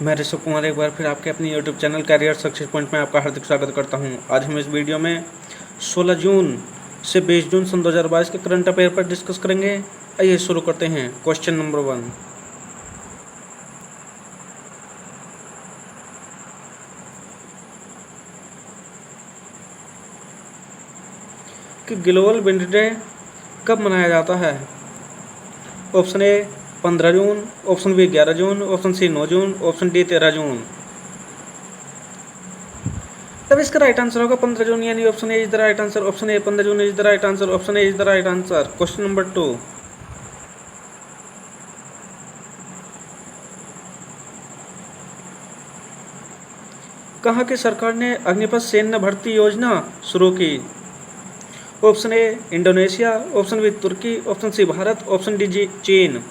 मैं ऋषभ कुमार एक बार फिर आपके अपने YouTube channel career success point में आपका हार्दिक स्वागत करता हूं। आज हम इस वीडियो में 16 जून से 20 जून सन 2022 के करंट अफेयर पर डिस्कस करेंगे। आइए शुरू करते हैं। क्वेश्चन नंबर 1, कि ग्लोबल विंड डे कब मनाया जाता है? Option A 15 June, option B 11 June, option C 9 June, option D 13 June. तब इसका राइट आंसर होगा 15 जून, यानी option A is the right answer. Option A 15 June is the right answer. Option A is the right answer. Question number 2, कहाँ की सरकार ने अग्निपथ सैन्य भर्ती योजना शुरू की? Option A Indonesia, option B तुर्की, option C Bharat, option D चीन।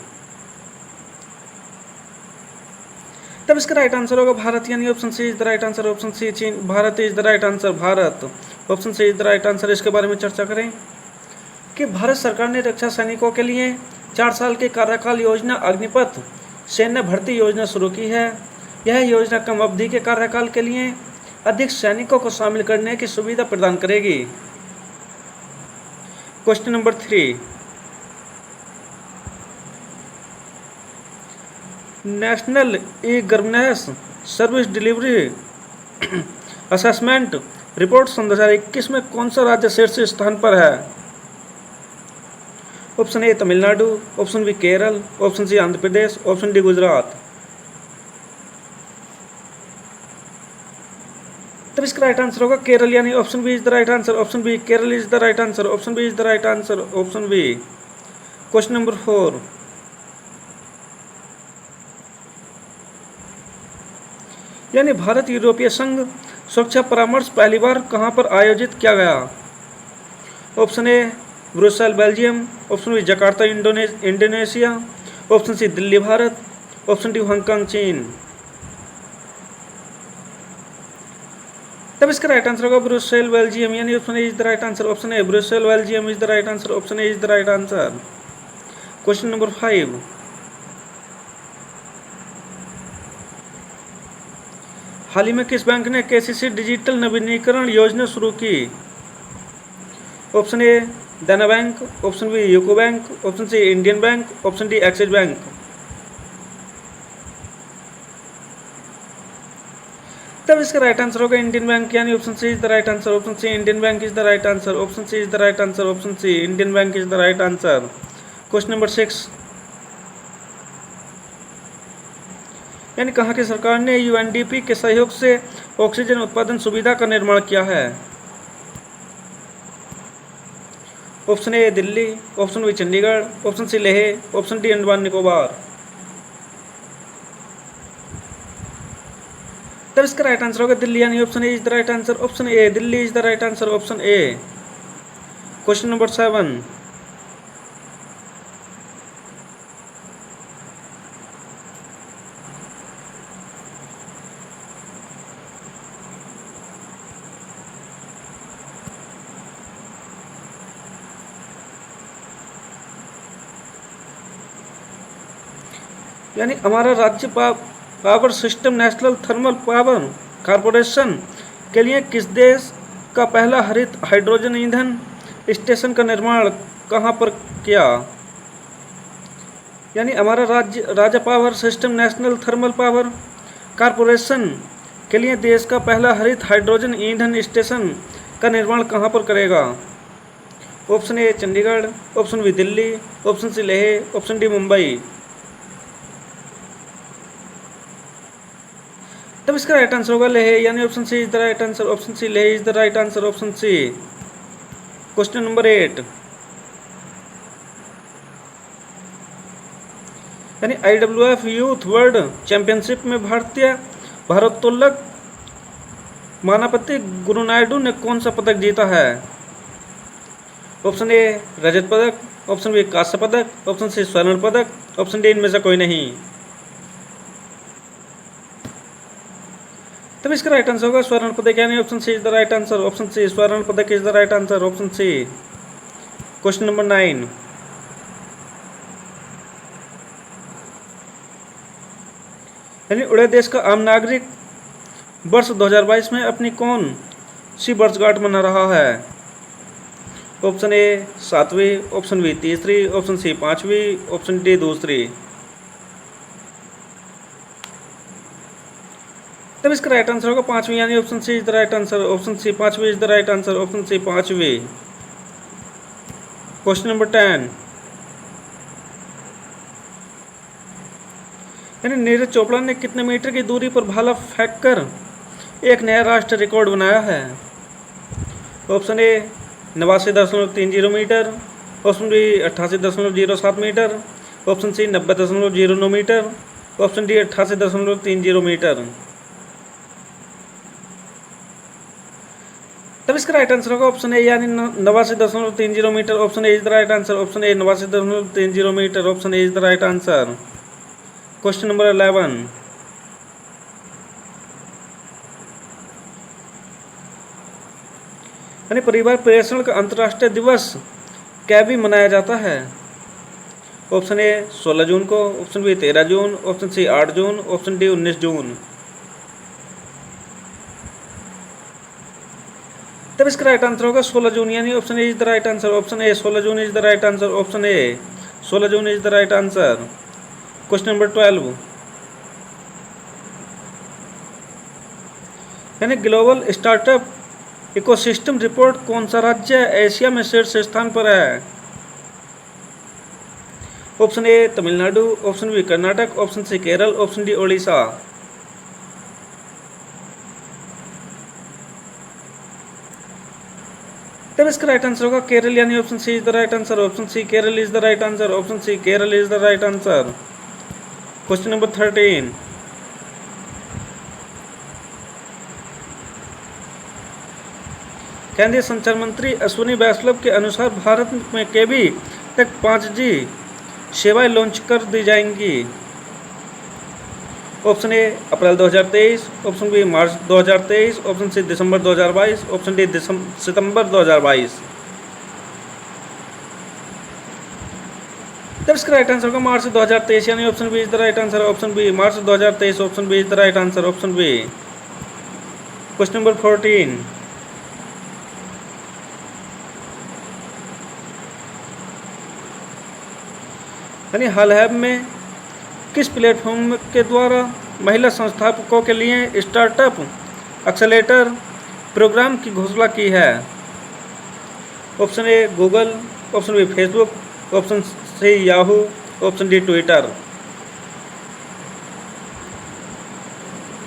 तब इसका राइट आंसर होगा भारत, यानी option C is the right answer. Option C चीन, Bharat is the right answer. Bharat, option C is the right answer. इसके बारे में चर्चा करें कि भारत सरकार ने रक्षा सैनिकों के लिए 4 साल की कार्यकाल योजना अग्निपथ सैन्य भर्ती योजना शुरू की है। यह योजना कम अवधि के कार्यकाल के लिए अधिक सैनिकों को शामिल करने की सुविधा प्रदान करेगी। Question number 3, national E governance service delivery assessment report सन 2021 में कौन सा राज्य शीर्ष स्थान पर है? Option A Tamil Nadu, option B Kerala, option C Andhra Pradesh, option D Gujarat. तब इसका राइट आंसर होगा केरल, यानी option B is the right answer. Option B Kerala is the right answer. Option B is the right answer. Option B. Question number 4, यानी भारत यूरोपीय संघ सुरक्षा परामर्श पहली बार कहां पर आयोजित किया गया? Option A Brussels Belgium, option B Jakarta Indonesia, option C Delhi Bharat, option D Hong Kong चीन। तब इसका राइट आंसर होगा ब्रुसेल बेल्जियम, यानी option A is the right answer. Option A Brussels Belgium is the right answer. Option A is the right answer. Question number 5, हाल ही में किस bank ने केसीसी डिजिटल नवीनीकरण योजना शुरू की? Option A Dena bank, option B UCO bank, option C Indian bank, option D Axis bank. तब इसका राइट आंसर होगा इंडियन बैंक, यानी option C is the right answer. Option C Indian bank is the right answer. Option C is the right answer. Option C Indian bank is the right answer. Question number 6, यानी कहाँ की सरकार ने UNDP के सहयोग से oxygen उत्पादन सुविधा का निर्माण किया है? Option A Delhi, option B Chandigarh, option C Leh, option D Andaman Nicobar. तब इसका राइट आंसर होगा दिल्ली, यानी option A is the right answer. Option A Delhi is the right answer. Option A. Question number 7, यानी हमारा राज्य power system national thermal power corporation के लिए किस देश का पहला हरित हाइड्रोजन ईंधन स्टेशन का निर्माण कहां पर किया? यानी हमारा राज्य power system national thermal power corporation के लिए देश का पहला हरित हाइड्रोजन ईंधन स्टेशन का निर्माण कहां पर करेगा? Option A Chandigarh, option B Delhi, option C Leh, option D Mumbai. तब इसका राइट आंसर होगा लेह, यानी option C is the right answer. Option C Leh is the right answer. Option C. Question number 8, यानी IWF यूथ वर्ल्ड चैंपियनशिप में भारतीय भारोत्तोलक मानापति गुरु नायडू ने कौन सा पदक जीता है? ऑप्शन ए रजत पदक, ऑप्शन बी कांस्य पदक, ऑप्शन सी स्वर्ण पदक, ऑप्शन डी इनमें से कोई नहीं। तब इसका राइट आंसर होगा स्वर्ण पदक, यानी option C is the right answer. Option C स्वर्ण पदक is the right answer. Option C. Question number 9, यानी उड़े देश का आम नागरिक वर्ष 2022 में अपनी कौन सी वर्षगांठ मना रहा है? ऑप्शन ए 7वीं, ऑप्शन बी 3री, ऑप्शन सी 5वीं, ऑप्शन डी 2री। तब इसका राइट आंसर होगा 5वीं, यानी option C is the right answer. Option C 5वीं is the right answer. Option C 5वीं। क्वेश्चन नंबर 10, यानी नीरज चोपड़ा ने कितने मीटर की दूरी पर भाला फेंककर एक नया राष्ट्रीय रिकॉर्ड बनाया है? Option A 89.30 metre, option B 88.07 metre, option C 90.09 metre, option D 88.30 metre. तब इसका राइट आंसर होगा ऑप्शन ए, यानी 89.30 metre. Option A is the right answer. Option A 89.30 metre. Option A is the right answer. Question number 11, यानी परिवार पर्यवेक्षण का अंतर्राष्ट्रीय दिवस कब भी मनाया जाता है? ऑप्शन ए 16 जून को, ऑप्शन बी 13 जून, ऑप्शन सी 8 जून, ऑप्शन डी 19 जून। तब इसका राइट आंसर होगा 16 जून, यानी option A is the right answer. Option A 16 June is the right answer. Option A 16 June is the right answer. Question number 12, यानी ग्लोबल स्टार्टअप इकोसिस्टम रिपोर्ट कौन सा राज्य Asia में शीर्ष स्थान पर है? Option A Tamil Nadu, option B Karnataka, option C Kerala, option D Odisha. तब इसका राइट आंसर होगा केरल, यानी option C is the right answer. Option C Kerala is the right answer. Option C Kerala is the right answer. Question number 13, केंद्रीय संचार मंत्री अश्विनी वैष्णव के अनुसार भारत में केबी तक 5G सेवाएं लॉन्च कर दी जाएंगी। ऑप्शन ए अप्रैल 2023, ऑप्शन बी मार्च 2023, ऑप्शन सी दिसंबर 2022, ऑप्शन डी सितंबर 2022। तब इसका राइट आंसर होगा मार्च 2023, यानी option B is the right answer. Option B मार्च 2023, option B is the right answer. Option B. Question number 14, यानी हाल ही में किस प्लेटफॉर्म के द्वारा महिला संस्थापकों के लिए स्टार्टअप एक्सेलेरेटर प्रोग्राम की घोषणा की है? Option A Google, option B Facebook, option C Yahoo, option D Twitter.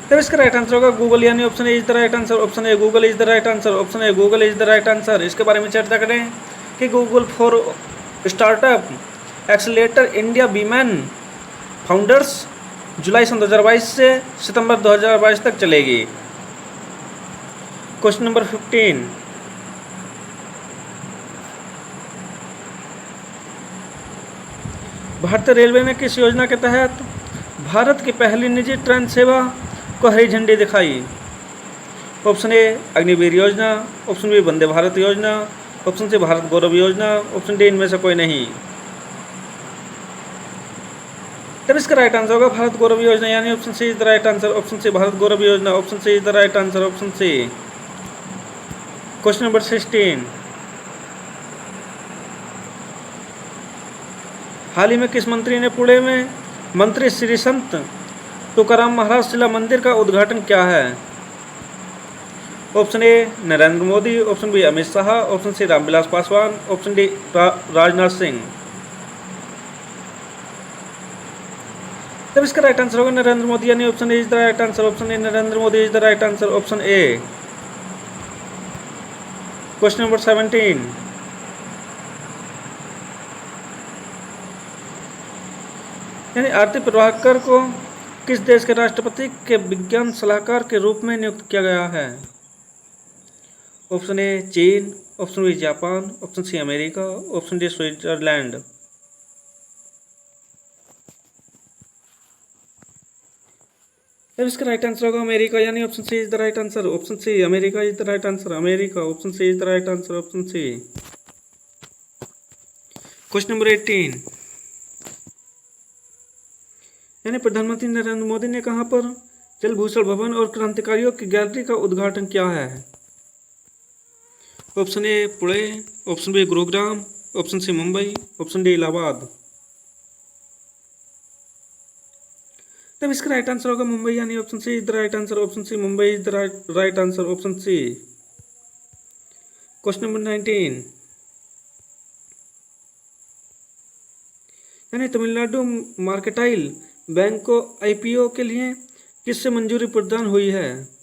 तब इसका राइट आंसर होगा गूगल, यानी option A is the right answer. Option A Google is the right answer. Option A Google is the right answer. इसके बारे में चर्चा करें कि Google for startup accelerator India women founders जुलाई सन 2022 से सितंबर 2022 तक चलेगी। क्वेश्चन नंबर 15, भारतीय रेलवे ने किस योजना के तहत भारत की पहली निजी ट्रेन सेवा को हरी झंडी दिखाई? ऑप्शन ए अग्निवीर योजना, ऑप्शन बी वंदे भारत योजना, option C Bharat Gaurav Yojana, option D इनमें से कोई नहीं। तब इसका राइट आंसर होगा भारत गौरव योजना, यानी option C is the right answer. Option C Bharat Gaurav Yojana. Option C is the right answer. Option C. Question number 16, हाल ही में किस मंत्री ने पुणे में मंत्री श्री संत तुकाराम महाराज शिला मंदिर का उद्घाटन किया है? Option A Narendra Modi, option B Amit Shah, option C Ramvilas Paswan, option D Rajnath Singh. तब इसका राइट आंसर होगा नरेंद्र मोदी, यानी option A is the right answer. Option A Narendra Modi is the right answer. Option A. Question number 17, यानी आरती प्रभाकर को किस देश के राष्ट्रपति के विज्ञान सलाहकार के रूप में नियुक्त किया गया है? ऑप्शन ए चीन, option B Japan, option C America, option D Switzerland. अब इसका राइट आंसर होगा अमेरिका, यानी option C is the right answer. Option C America is the right answer. America. Option C is the right answer. Option C. Question number 18, यानी प्रधानमंत्री नरेंद्र मोदी ने कहाँ पर जल भूषण भवन और क्रांतिकारियों की गैलरी का उद्घाटन किया है? Option A Pune, option B Gurugram, option C Mumbai, option D Allahabad. तब इसका राइट आंसर होगा मुंबई, यानी option C is the right answer. Option C Mumbai is the right answer. Option C. Question number 19, यानी तमिलनाडु मार्केटाइल बैंक को आईपीओ के लिए किससे मंजूरी प्रदान हुई है?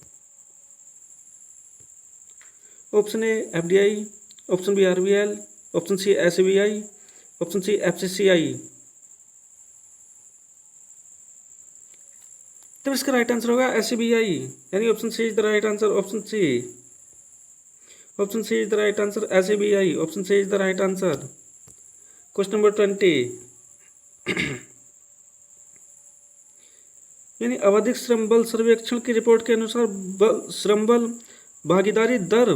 Option A FDI, option B RBL, option C SBI, option C FCCI. तब इसका राइट आंसर होगा एसबीआई, यानी option C is the right answer. Option C, option C is the right answer, SBI, option C is the right answer. Question number 20, यानी आवधिक श्रम बल सर्वेक्षण की रिपोर्ट के अनुसार श्रम बल भागीदारी दर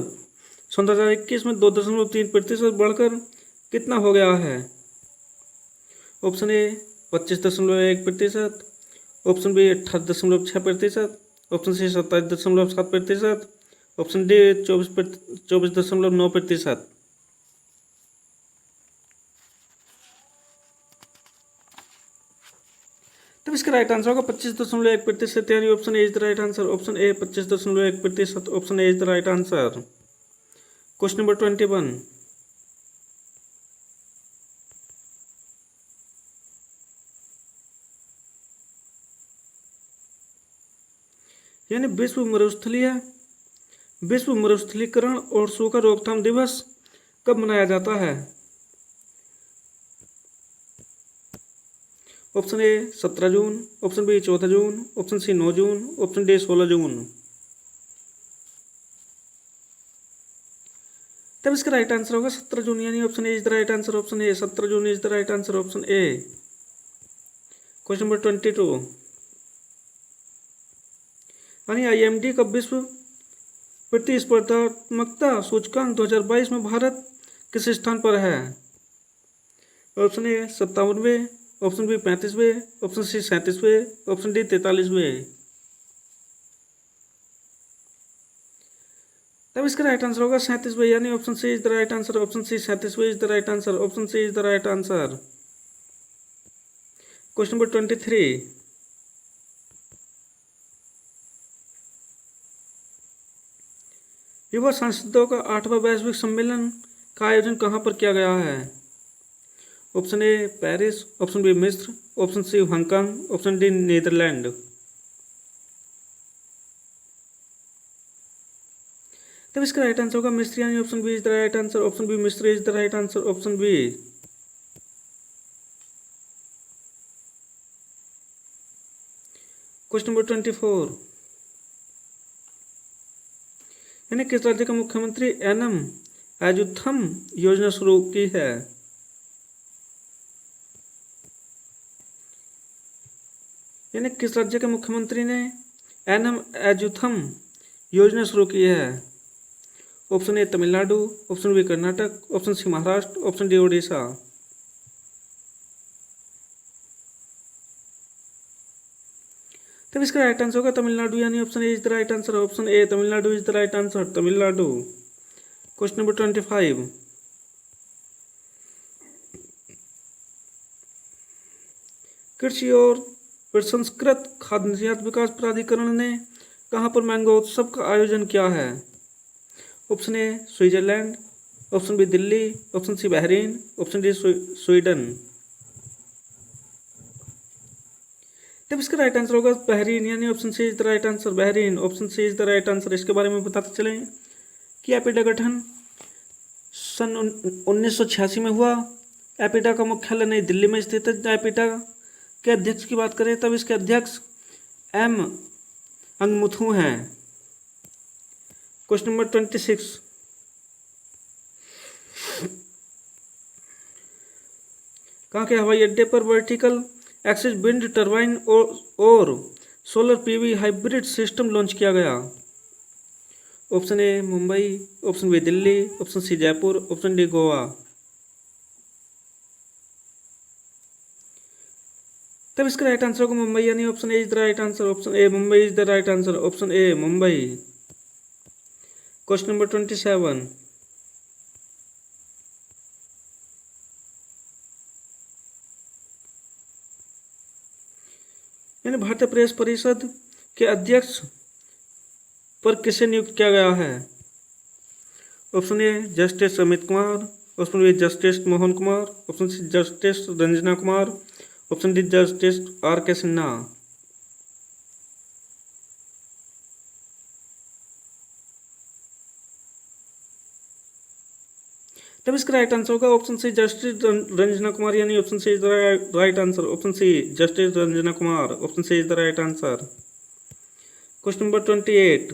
2021 में 2.3% बढ़कर कितना हो गया है? Option A 25.1%, option B 18.6%, option C 27.7%, option D 24.9%। तब इसका राइट आंसर होगा 25.1%, यानी option A is the right answer. Option A 25.1%, option A is the right answer. Question number 21, यानी विश्व मरुस्थलीकरण और सूखा रोकथाम दिवस कब मनाया जाता है? Option A 17 June, option B 14 June, option C 9 June, option D 16 June. तब इसका राइट आंसर होगा 17 जून, यानी option A is the right answer. Option A 17 June is the right answer. Option A. Question number 22, यानी IMD का विश्व प्रतिस्पर्धात्मकता सूचकांक 2022 में भारत किस स्थान पर है? ऑप्शन ए 57वें, ऑप्शन बी 35वें, ऑप्शन सी 37वें, ऑप्शन डी 43वें। तब इसका राइट आंसर होगा 37वें, यानी option C is the right answer. Option C 37वें is the right answer. Option C is the right answer. Question number 23, युवा सांसदों का 8वां वैश्विक सम्मेलन का आयोजन कहाँ पर किया गया है? Option A Paris, option B मिस्र, option C Hong Kong, option D Netherland. तब इसका राइट आंसर होगा मिस्र, यानी option B is the right answer. Option B मिस्र is the right answer. Option B. Question number 24, यानी किस राज्य का मुख्यमंत्री एनम एजुथम योजना शुरू की है? यानी किस राज्य के मुख्यमंत्री ने एनम एजुथम योजना शुरू की है? Option A Tamil Nadu, option B Karnataka, option C Maharashtra, option D Odisha. तब इसका राइट आंसर होगा तमिलनाडु, यानी option A is the right answer. Option A Tamil Nadu is the right answer, Tamil Nadu. Question number 25, कृषि और प्रसंस्कृत खाद्य निर्यात विकास प्राधिकरण ने कहाँ पर मैंगो उत्सव का आयोजन किया है? Option A Switzerland, option B Delhi, option C Bahrain, option D Sweden. तब इसका राइट आंसर होगा बहरीन, यानी option C is the right answer, Bahrain. Option C is the right answer. इसके बारे में बताते चलें कि एपिडा गठन सन 1986 में हुआ। एपिडा का मुख्यालय नई दिल्ली में स्थित है। एपिडा के अध्यक्ष की बात करें तब इसके अध्यक्ष एम अंगमुथु हैं। क्वेश्चन नंबर 26, कहाँ के हवाई अड्डे पर वर्टिकल एक्सिस विंड टर्बाइन और solar PV hybrid system launch किया गया? Option A Mumbai, option B Delhi, option C Jaipur, option D Goa. तब इसका राइट आंसर होगा मुंबई, यानी option A is the right answer, option A Mumbai is the right answer, option A Mumbai. Question number 27, यानी भारतीय press परिषद के अध्यक्ष पर किसे नियुक्त किया गया है? Option A justice Amit Kumar, option B justice Mohan Kumar, option C justice Ranjana Kumar, option D justice R K Sinha. तब इसका राइट आंसर होगा option C justice Ranjana Kumar, यानी option C is the right answer, option C justice Ranjana Kumar, option C is the right answer. Question number 28,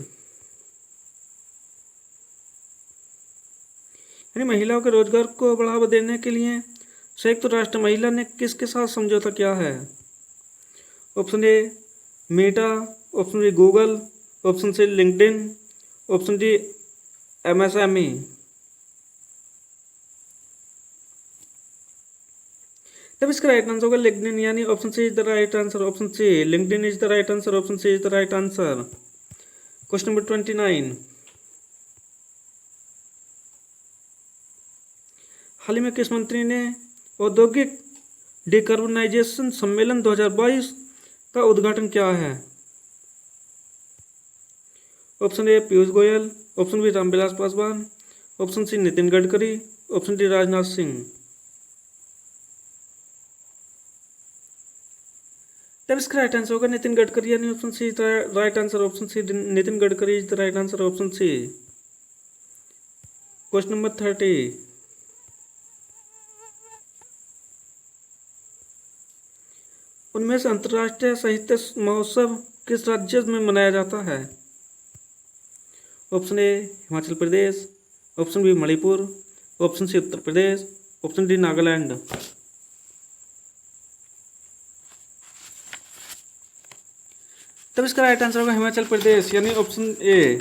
यानी महिलाओं के रोजगार को बढ़ावा देने के लिए संयुक्त राष्ट्र महिला ने किसके साथ समझौता किया है? Option A Meta, option B Google, option C LinkedIn, option D MSME. तब इसका राइट आंसर होगा लिंक्डइन, यानी option C is the right answer, option C LinkedIn is the right answer, option C is the right answer. Question number 29, हाल ही में किस मंत्री ने औद्योगिक डिकार्बोनाइजेशन सम्मेलन 2022 का उद्घाटन किया है? Option A Piyush Goyal, option B Ramvilas Paswan, option C Nitin Gadkari, option D Rajnath Singh. तब इसका राइट आंसर होगा नितिन गडकरी, यानी option C is the right answer, option C Nitin Gadkari is the right answer, option C. Question number 30, उनमें से अंतर्राष्ट्रीय साहित्य महोत्सव किस राज्य में मनाया जाता है? Option A Himachal Pradesh, option B Manipur, option C Uttar Pradesh, option D Nagaland. तब इसका राइट आंसर होगा हिमाचल प्रदेश, यानी option A,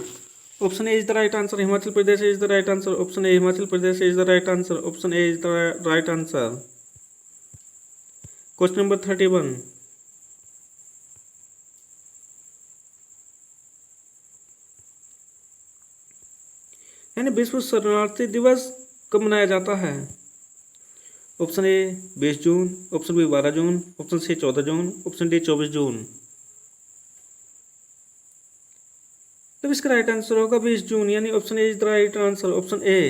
option A is the right answer, Himachal Pradesh is the right answer, option A Himachal Pradesh is the right answer, option A is the right answer. Question number 31, यानी विश्व शरणार्थी दिवस कब मनाया जाता है? Option A 20 June, option B 12 June, option C 14 June, option D 24 जून। तब इसका राइट आंसर होगा 20 जून, यानी option A is the right answer, option A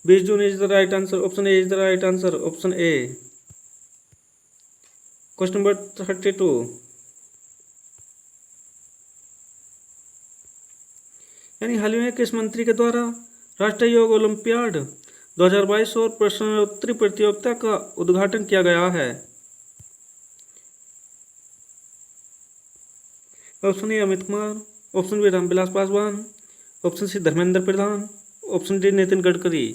20 June is the right answer, option A is the right answer, option A. Question number 32, यानी हाल ही में किस मंत्री के द्वारा राष्ट्रीय योग ओलंपियाड 2022 और प्रश्नोत्तरी प्रतियोगिता का उद्घाटन किया गया है? Option A Amit Kumar, option B Ramvilas Paswan, option C Dharmendra Pradhan, option D Nitin Gadkari.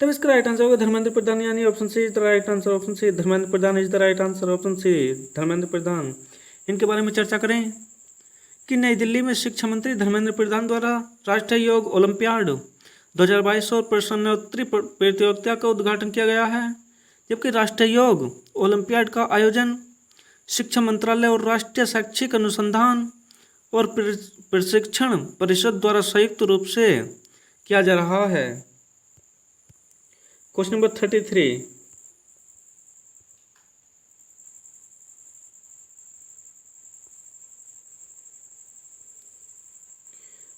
तब इसका राइट आंसर होगा धर्मेंद्र प्रधान, यानी option C is the right answer, option C Dharmendra Pradhan is the right answer, option C Dharmendra Pradhan. इनके बारे में चर्चा करें कि नई दिल्ली में शिक्षा मंत्री धर्मेंद्र प्रधान द्वारा राष्ट्रीय योग ओलंपियाड 2022 और प्रश्नोत्तरी प्रतियोगिता का उद्घाटन किया गया है, जबकि राष्ट्रीय योग ओलंपियाड का आयोजन शिक्षा मंत्रालय और राष्ट्रीय शैक्षिक अनुसंधान और प्रशिक्षण परिषद द्वारा संयुक्त रूप से किया जा रहा है। क्वेश्चन नंबर 33,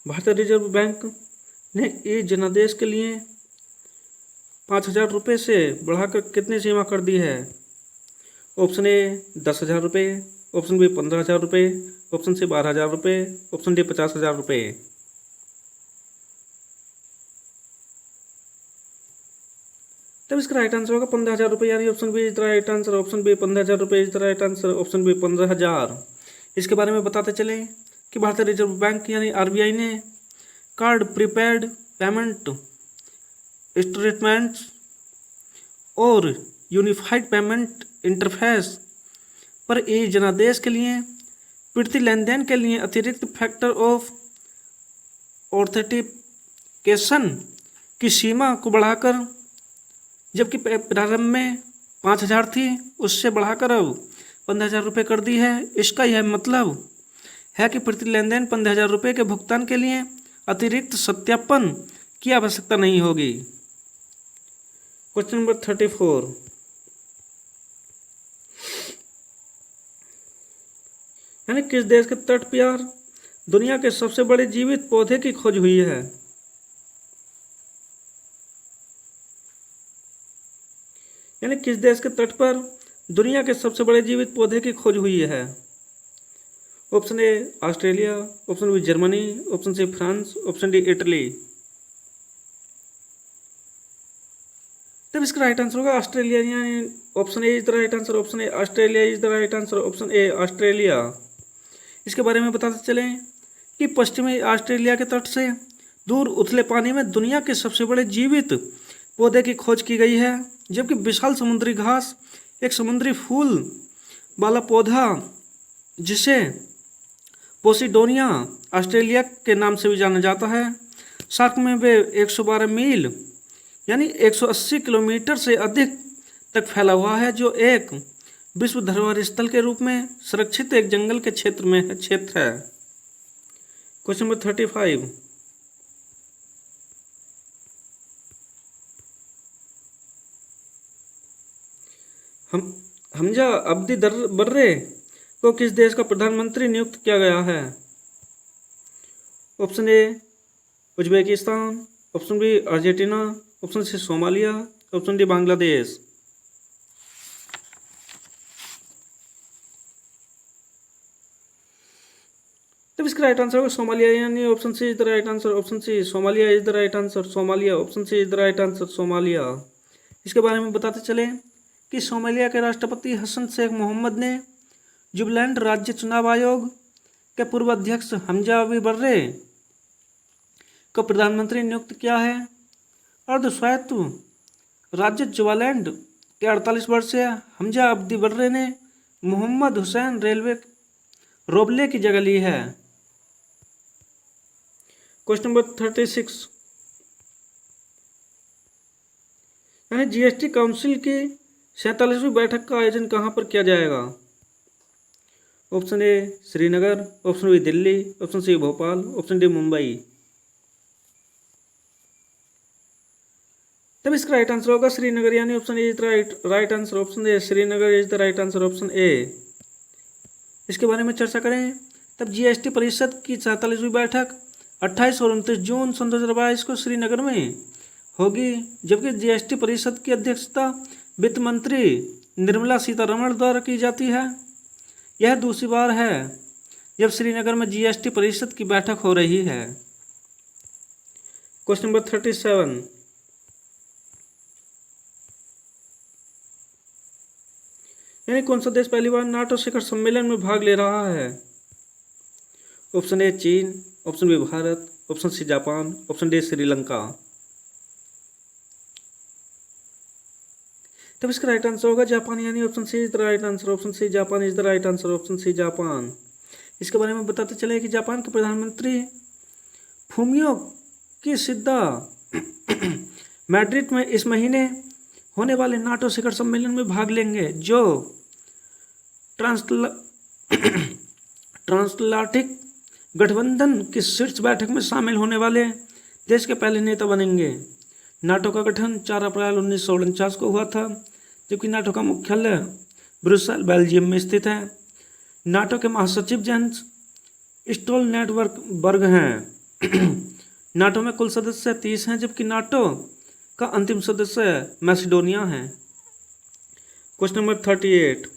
भारतीय रिजर्व बैंक ने ई जनादेश के लिए 5,000 रुपये से बढ़ाकर कितनी सीमा कर दी है? ऑप्शन ए 10,000 रुपये, ऑप्शन बी 15,000 रुपये, ऑप्शन सी 12,000 रुपये, ऑप्शन डी 50,000 रुपये। तब इसका राइट आंसर होगा 15,000 रुपये, यानी option B is the right answer, option B 15,000 रुपये is the right answer, option B 15,000। इसके बारे में बताते चले कि भारतीय रिजर्व बैंक यानी आरबीआई ने कार्ड प्रीपेड पेमेंट स्टेटमेंट्स और यूनिफाइड पेमेंट इंटरफेस पर ई जनादेश के लिए प्रति लेनदेन के लिए अतिरिक्त फैक्टर ऑफ ऑथेंटिकेशन की सीमा को बढ़ाकर जबकि प्रारंभ में 5,000 थी, उससे बढ़ाकर अब 15,000 रुपये कर दी है। इसका यह मतलब है कि प्रति लेन देन 15,000 रुपये के भुगतान के लिए अतिरिक्त सत्यापन की आवश्यकता नहीं होगी। क्वेश्चन नंबर 34, यानी किस देश के तट पर दुनिया के सबसे बड़े जीवित पौधे की खोज हुई है? यानी किस देश के तट पर दुनिया के सबसे बड़े जीवित पौधे की खोज हुई है? Option A Australia, option B Germany, option C France, option D Italy. तब इसका राइट आंसर होगा ऑस्ट्रेलिया, यानी option A is the right answer. Option A Australia is the right answer. Option A Australia. इसके बारे में बताते चले कि पश्चिमी ऑस्ट्रेलिया के तट से दूर उथले पानी में दुनिया के सबसे बड़े जीवित पौधे की खोज की गई है, जबकि विशाल समुद्री घास एक समुद्री फूल वाला पौधा जिसे पोसिडोनिया ऑस्ट्रेलिया के नाम से भी जाना जाता है, शार्क में वे 112 मील यानी 180 किलोमीटर से अधिक तक फैला हुआ है, जो एक विश्व धरोहर स्थल के रूप में सुरक्षित एक जंगल के क्षेत्र है। Question number 35, Hamza Abdi Barre को किस देश का प्रधानमंत्री नियुक्त किया गया है? Option A Uzbekistan, option B Argentina, option C Somalia, option D Bangladesh. तब इसका राइट आंसर होगा सोमालिया, यानी option C is the right answer. Option C Somalia is the right answer. Somalia, option C is the right answer. Somalia. इसके बारे में बताते चले कि सोमालिया के राष्ट्रपति हसन शेख मोहम्मद ने जुबलैंड राज्य चुनाव आयोग के पूर्व अध्यक्ष हमजा अब्दी बर्रे को प्रधानमंत्री नियुक्त किया है। अर्ध स्वायत्त राज्य जुबालैंड के 48 वर्षीय हमजा अब्दी बर्रे ने मोहम्मद हुसैन रोबले की जगह ली है। क्वेश्चन नंबर 36, यानी जीएसटी काउंसिल की 47वीं बैठक का आयोजन कहाँ पर किया जाएगा? Option A Srinagar, option B Delhi, option C Bhopal, option D Mumbai. तब इसका राइट आंसर होगा श्रीनगर, यानी option A is the right answer. Option A Srinagar is the right answer. Option A. इसके बारे में चर्चा करें तब जीएसटी परिषद की 47वीं बैठक 28 और 29 जून सन 2022 को श्रीनगर में होगी, जबकि जीएसटी परिषद की अध्यक्षता वित्त मंत्री निर्मला सीतारमण द्वारा की जाती है। यह दूसरी बार है जब श्रीनगर में जीएसटी परिषद की बैठक हो रही है। क्वेश्चन नंबर 37, यानी कौन सा देश पहली बार नाटो शिखर सम्मेलन में भाग ले रहा है? ऑप्शन ए चीन, option B Bharat, option C Japan, option D Sri Lanka. तब इसका राइट आंसर होगा जापान, यानी option C is the right answer. Option C Japan is the right answer. Option C Japan. इसके बारे में बताते चले कि जापान के प्रधानमंत्री फूमियो किशिदा मैड्रिड में इस महीने होने वाले नाटो शिखर सम्मेलन में भाग लेंगे, जो ट्रांसलाटिक गठबंधन की शीर्ष बैठक में शामिल होने वाले देश के पहले नेता बनेंगे। नाटो का गठन 4 अप्रैल 1949 को हुआ था, जबकि नाटो का मुख्यालय ब्रुसेल बेल्जियम में स्थित है। नाटो के महासचिव जेंस स्टोलटेनबर्ग हैं। नाटो में कुल सदस्य 30 हैं, जबकि नाटो का अंतिम सदस्य मैसिडोनिया है। क्वेश्चन नंबर 38,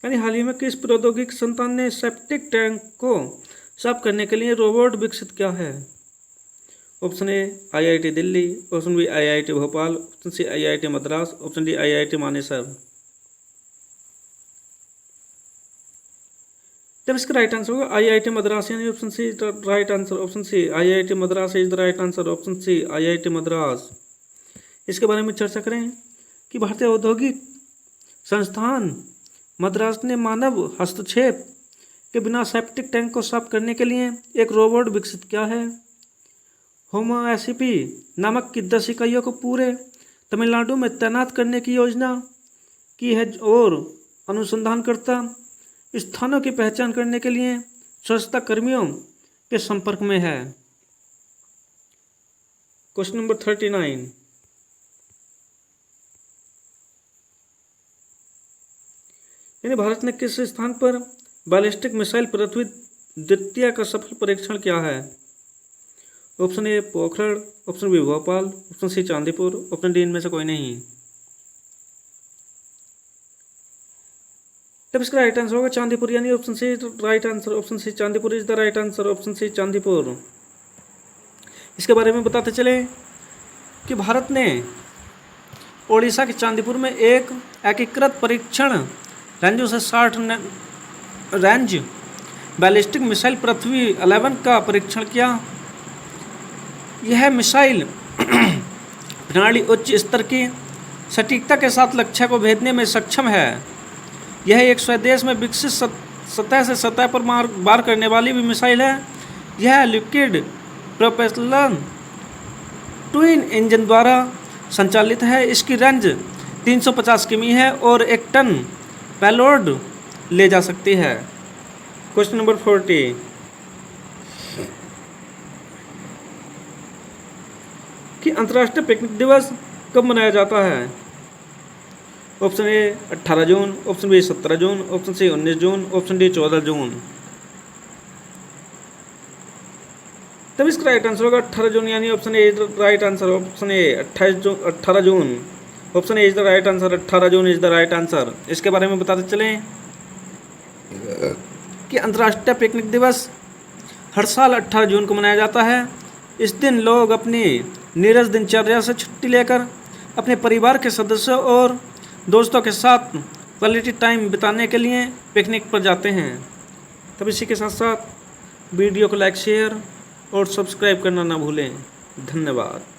यानी हाल ही में किस प्रौद्योगिकी संस्थान ने सेप्टिक टैंक को साफ करने के लिए रोबोट विकसित किया है? Option A IIT Delhi, option B IIT Bhopal, option C IIT Madras, option D IIT Manesar. तब इसका राइट आंसर होगा आईआईटी मद्रास, यानी option C right answer. Option C IIT Madras is the right answer. Option C IIT Madras. इसके बारे में चर्चा करें कि भारतीय औद्योगिक संस्थान मद्रास ने मानव हस्तक्षेप के बिना सेप्टिक टैंक को साफ करने के लिए एक रोबोट विकसित किया है। होमोएसिपी नामक की 10 इकाइयों को पूरे तमिलनाडु में तैनात करने की योजना की है और अनुसंधानकर्ता स्थानों की पहचान करने के लिए स्वच्छता कर्मियों के संपर्क में है। क्वेश्चन नंबर 39, यानी भारत ने किस स्थान पर बैलिस्टिक मिसाइल पृथ्वी द्वितीय का सफल परीक्षण किया है? Option A Pokhran, option B Bhopal, option C Chandipur, option D इनमें से कोई नहीं। तब इसका राइट आंसर होगा चांदीपुर, यानी option C right answer, option C Chandipur is the right answer, option C Chandipur. इसके बारे में बताते चले कि भारत ने ओडिशा के चांदीपुर में एक एकीकृत परीक्षण रेंजों से 60 रेंज बैलिस्टिक मिसाइल पृथ्वी 11 का परीक्षण किया। यह मिसाइल प्रणाली उच्च स्तर की सटीकता के साथ लक्ष्य को भेदने में सक्षम है। यह एक स्वदेश में विकसित सतह से सतह पर वार करने वाली भी मिसाइल है। यह लिक्विड प्रोपेलर ट्विन इंजन द्वारा संचालित है। इसकी रेंज 350 किमी है और 1 टन पेलोड ले जा सकती है। क्वेश्चन नंबर 40, कि अंतर्राष्ट्रीय पिकनिक दिवस कब मनाया जाता है? ऑप्शन ए 18 जून, ऑप्शन बी 17 जून, ऑप्शन सी 19 जून, ऑप्शन डी 14 जून। तब इसका राइट आंसर होगा 18 जून, यानी option A right answer, option A 18 जून, option A is the right answer, 18 June is the right answer. इसके बारे में बताते चलें कि अंतर्राष्ट्रीय पिकनिक दिवस हर साल 18 जून को मनाया जाता है। इस दिन लोग अपनी नीरस दिनचर्या से छुट्टी लेकर अपने परिवार के सदस्यों और दोस्तों के साथ क्वालिटी टाइम बिताने के लिए पिकनिक पर जाते हैं। तब इसी के साथ साथ वीडियो को लाइक, शेयर और सब्सक्राइब करना ना भूलें। धन्यवाद।